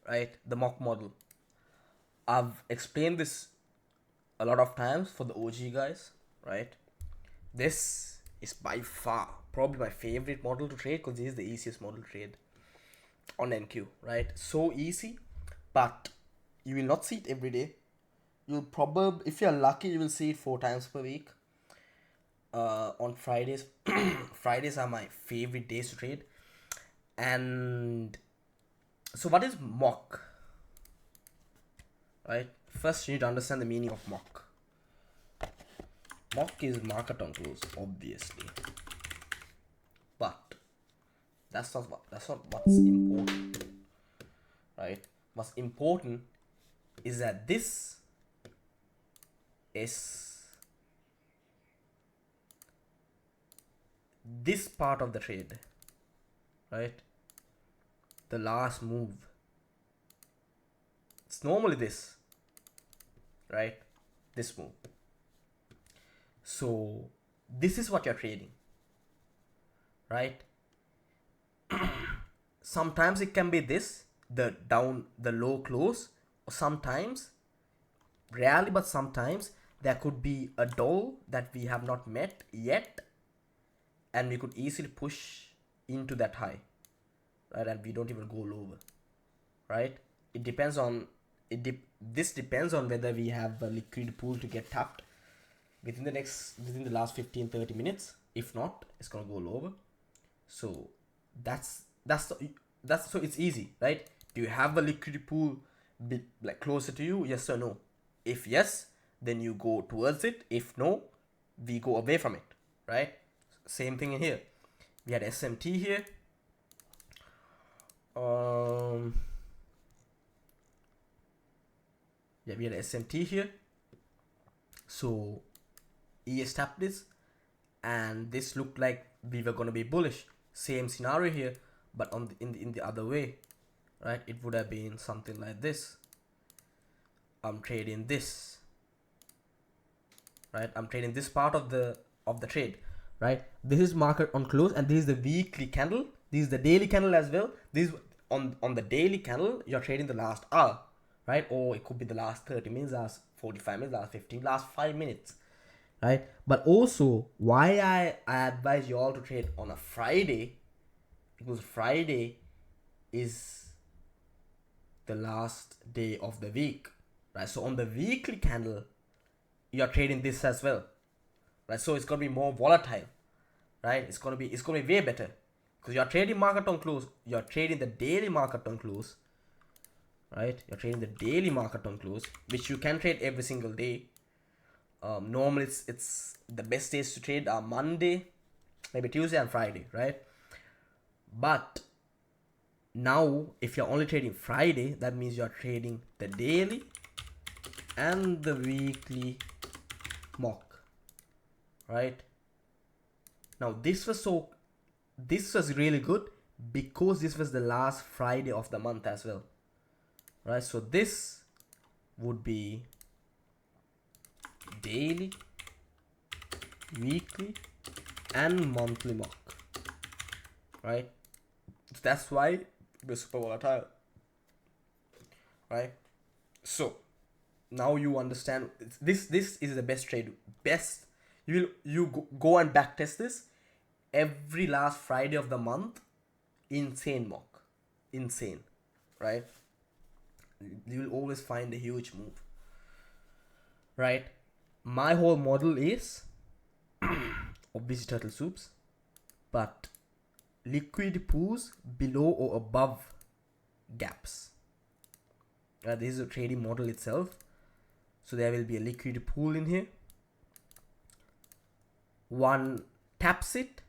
right? The mock model. I've explained this a lot of times for the OG guys, right? This is by far probably my favorite model to trade because this is the easiest model to trade on NQ, right? So easy, but you will not see it every day. You'll probably, if you're lucky, you will see it 4 times per week. On Fridays, Fridays are my favorite days to trade. And so, what is mock, right? First, you need to understand the meaning of mock. Mock is market on close, obviously, but that's not what's important, right? What's important is that this is this part of the trade, right? The last move. It's normally this, right? This move. So this is what you're trading, right? Sometimes it can be this, the low close, or sometimes, rarely, but sometimes there could be a doll that we have not met yet, and we could easily push into that high, right? And we don't even go lower, right? It depends on this depends on whether we have a liquid pool to get tapped within the last 15-30 minutes. If not, it's gonna go lower. So that's so it's easy, right? Do you have a liquidity pool like closer to you? Yes or no? If yes, then you go towards it. If no, we go away from it, right? Same thing in here. We had SMT here. Um, yeah, we had SMT here. So ES tapped this, and this looked like we were gonna be bullish. Same scenario here, but on in the other way, right? It would have been something like this. I'm trading this, right? I'm trading this part of the trade, right? This is market on close, and this is the weekly candle. This is the daily candle as well. This on the daily candle, you're trading the last hour, right? Or it could be the last 30 minutes, last 45 minutes, last 15, last 5 minutes, right? But also, why I advise you all to trade on a Friday, because Friday is the last day of the week, right? So on the weekly candle, you're trading this as well, right? So it's gonna be more volatile, right? It's gonna be way better because you're trading market on close. You're trading the daily market on close, right? You're trading the daily market on close, which you can trade every single day. Normally, it's the best days to trade are Monday, maybe Tuesday and Friday, right? But now, if you're only trading Friday, that means you're trading the daily and the weekly mock, right? Now this was really good because this was the last Friday of the month as well, right? So this would be daily, weekly, and monthly mock, right? So that's why it was super volatile, right? So now you understand this is the best trade. Best, you go and backtest this every last Friday of the month. Insane mock, insane, right? You will always find a huge move, right? My whole model is obviously turtle soups, but liquid pools below or above gaps. This is a trading model itself. So there will be a liquid pool in here. One taps it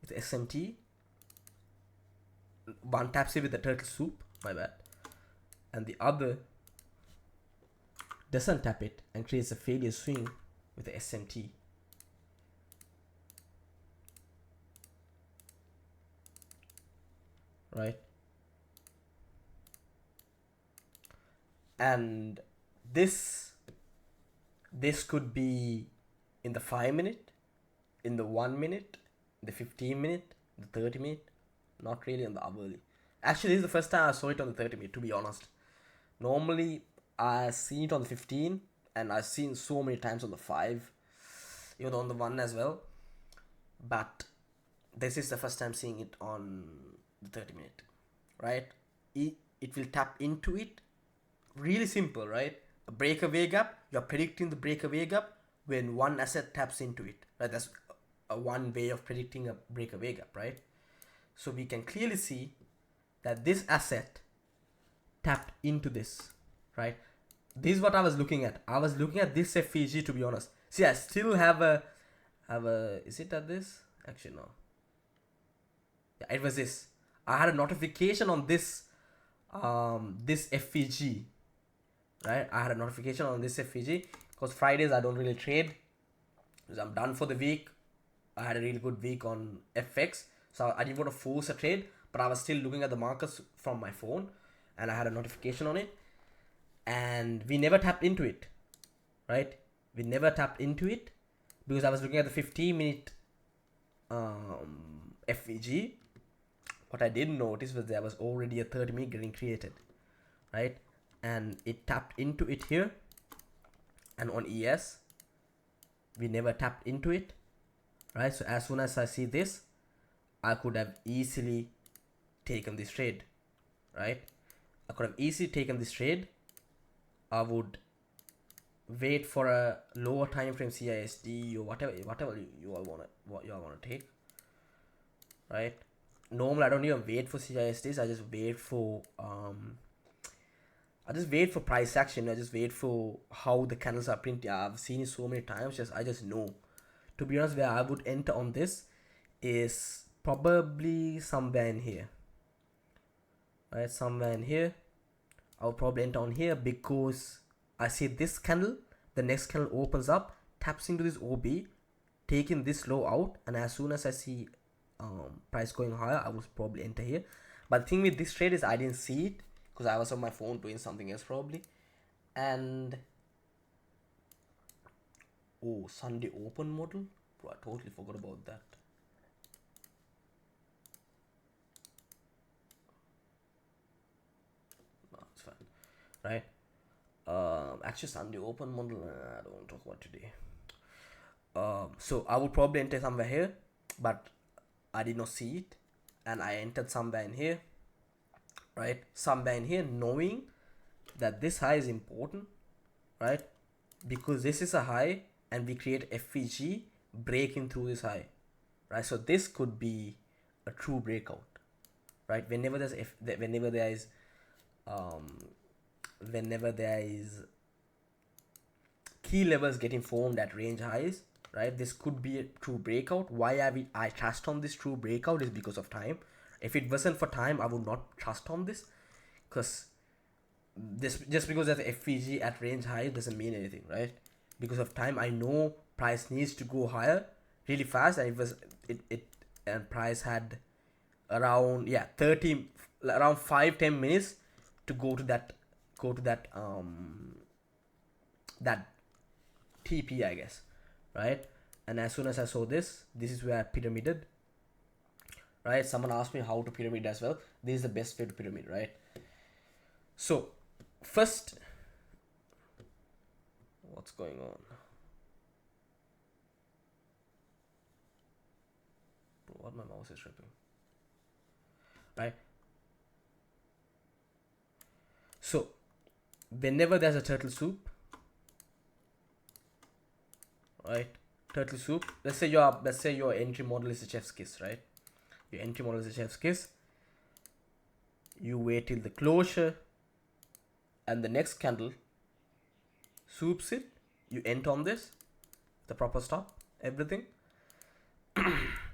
with SMT. One taps it with the turtle soup. My bad. And the other doesn't tap it and creates a failure swing with the SMT. Right? And this could be in the 5 minute, in the 1 minute, the 15 minute, the 30 minute, not really on the hourly. Actually, this is the first time I saw it on the 30 minute, to be honest. Normally, I've seen it on the 15, and I've seen so many times on the 5, even on the 1 as well. But this is the first time seeing it on the 30 minute, right? It will tap into it. Really simple, right? A breakaway gap, you're predicting the breakaway gap when one asset taps into it, right? That's a one way of predicting a breakaway gap, right? So we can clearly see that this asset tapped into this, right? This is what I was looking at. I was looking at this FVG, to be honest. See, I still have a is it at this? Actually, no. Yeah, it was this. I had a notification on this this FVG, right? I had a notification on this FVG because Fridays I don't really trade because I'm done for the week. I had a really good week on FX, so I didn't want to force a trade, but I was still looking at the markets from my phone, and I had a notification on it, and we never tapped into it, right? We never tapped into it because I was looking at the 15-minute FVG. What I didn't notice was there was already a 30-minute getting created, right? And it tapped into it here, and on ES we never tapped into it, right? So as soon as I see this, I could have easily taken this trade, right? I could have easily taken this trade. I would wait for a lower time frame CISD or whatever you all wanna take, right? Normally I don't even wait for CISDs. I just wait for price action. I just wait for how the candles are printing. I've seen it so many times. I just know. To be honest, where I would enter on this is probably somewhere in here, right? Somewhere in here. I'll probably enter on here because I see this candle. The next candle opens up, taps into this OB, taking this low out, and as soon as I see price going higher, I will probably enter here. But the thing with this trade is I didn't see it because I was on my phone doing something else probably. And oh, Sunday open model, bro, I totally forgot about that. No, it's fine, right? Actually, Sunday open model, I don't want to talk about today. So I would probably enter somewhere here, but I did not see it, and I entered somewhere in here, right? Somewhere in here, knowing that this high is important, right? Because this is a high, and we create FVG breaking through this high, right? So this could be a true breakout, right? Whenever there is key levels getting formed at range highs, right? This could be a true breakout. Why I trust on this true breakout is because of time. If it wasn't for time, I would not trust on this, because this just because there's FVG at range high doesn't mean anything, right? Because of time, I know price needs to go higher really fast, and and price had around 5-10 minutes to go to that that TP, I guess, right? And as soon as I saw this is where I pyramided, right? Someone asked me how to pyramid as well. This is the best way to pyramid, right? So first, what's going on? What, my mouse is tripping, right? So whenever there's a turtle soup, right? Turtle soup. Let's say your entry model is a chef's kiss, right? Your entry model is a chef's kiss. You wait till the closure, and the next candle soups it. You enter on this, the proper stop, everything.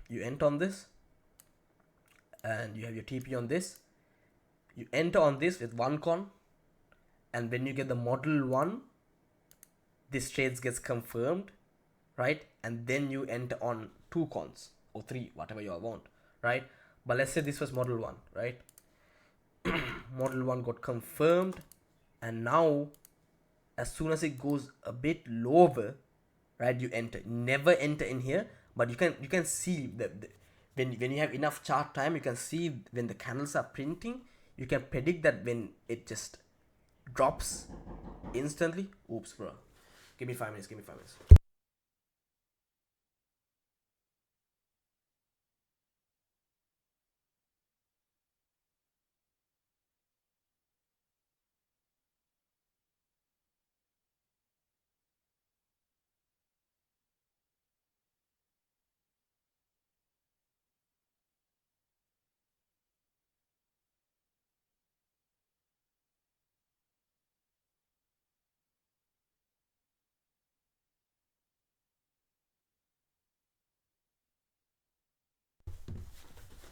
You enter on this, and you have your TP on this. You enter on this with one con, and when you get the model 1, this trades gets confirmed, right? And then you enter on 2 cons or 3, whatever you want, right? But let's say this was model 1, right? Model 1 got confirmed, and now as soon as it goes a bit lower, right, you enter. Never enter in here, but you can see when you have enough chart time, you can see when the candles are printing. You can predict that when it just drops instantly. Oops, bro. Give me 5 minutes. Give me 5 minutes.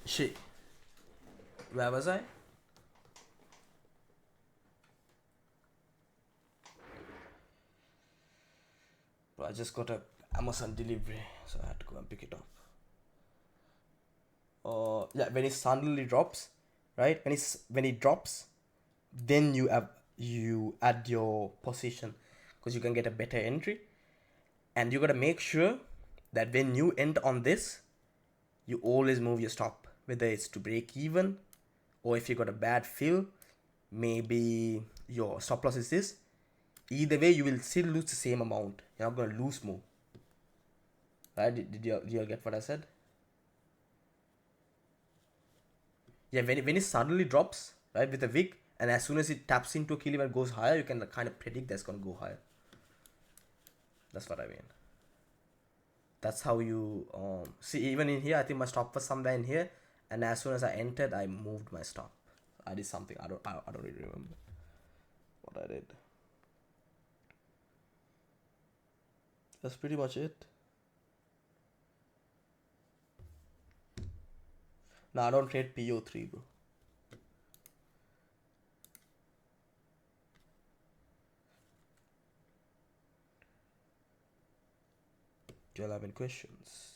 Shit. Where was I? Bro, I just got a Amazon delivery, so I had to go and pick it up. Yeah, when it suddenly drops, right? When it drops, then you add your position because you can get a better entry, and you gotta make sure that when you end on this, you always move your stop, whether it's to break even, or if you got a bad fill, maybe your stop loss is this. Either way, you will still lose the same amount. You're not gonna lose more. Right? Did you get what I said? Yeah, when it suddenly drops, right, with a wick, and as soon as it taps into a kill and goes higher, you can kind of predict that's gonna go higher. That's what I mean. That's how you see. Even in here, I think my stop was somewhere in here, and as soon as I entered, I moved my stop. I did something. I don't really remember what I did. That's pretty much it. No, I don't trade PO3, bro. Do you have any questions?